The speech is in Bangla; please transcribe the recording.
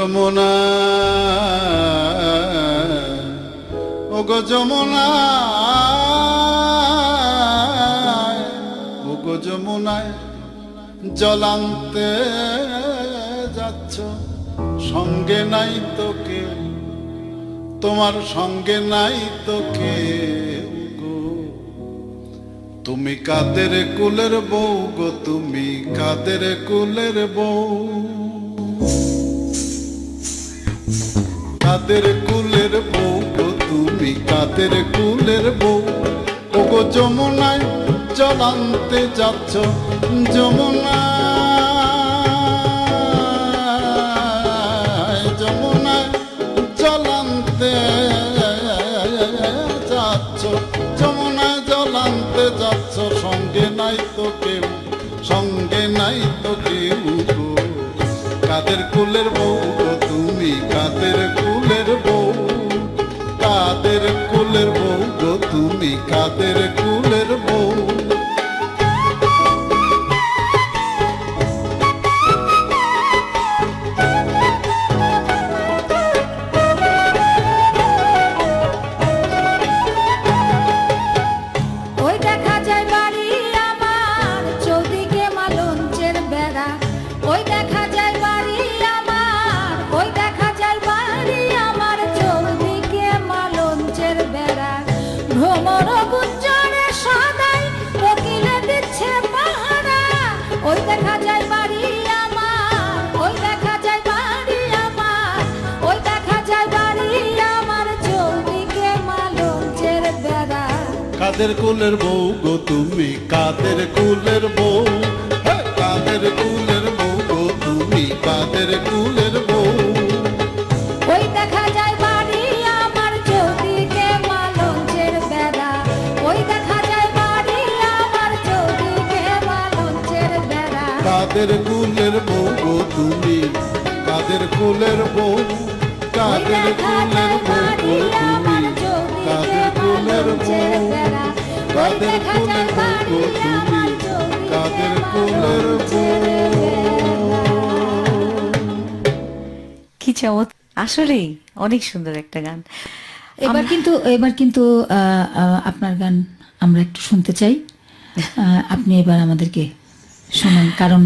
যমুনা, ওগো যমুনা, ওগো যমুনায় জল আনতে যাচ্ছ, সঙ্গে নাই তোকে, তোমার সঙ্গে নাই তোকে গো। তুমি কাদের কুলের বউ গো, তুমি কাদের কুলের বউ, কাদের কুলের বউ গো, তুমি কাদের কুলের বউ। ওগো যমুনায় জল আনতে যাচ্ছ, যমুনায়, যমুনায় জল আনতে যাচ্ছ, যমুনায় জল আনতে যাচ্ছ, সঙ্গে নাই তো কেউ, সঙ্গে নাই তো কেউ গো। কাদের কুলের বউ গো, তুমি কাদের কুলের বউ, কাদের কুলের বউ গো, তুমি কাদের কুলের বউ। ওই দেখা যায় বাড়ি আমার চৌদিকে মালঞ্চের বেড়া, ওই দেখা যায় বাড়ি আমার, ওই দেখা যায় বাড়ি আমার চৌদিকে মালঞ্চের বেড়া। ভ্রমর গুঞ্জরে সদাই কোকিলে দিচ্ছে পাহারা, ওই দেখা যায় বাড়ি আমার, ওই দেখা যায় বাড়ি আমার, ওই দেখা যায় বাড়ি আমার চৌদিকে মালঞ্চের বেড়া। কাদের কুলের বউ গো, তুমি কাদের কুলের বউ, কাদের কুলের বউ গো, তুমি কাদের কুলের বউ। ওই দেখা যায় বাড়ি আমার চৌদিকে মালঞ্চের বেড়া, ওই দেখা যায় বাড়ি আমার চৌদিকে মালঞ্চের বেড়া। কাদের কুলের বউ গো, তুমি কাদের কুলের বউ, কাদের কুলের বউ গো, তুমি কাদের কুলের বউ, কাদের কুলের বউ গো, তুমি কাদের কুলের বউ। কি চমৎকার, আসলেই অনেক সুন্দর একটা গান। এবার কিন্তু আপনার গান আমরা একটু শুনতে চাই। আপনি এবার আমাদেরকে শোনান, কারণ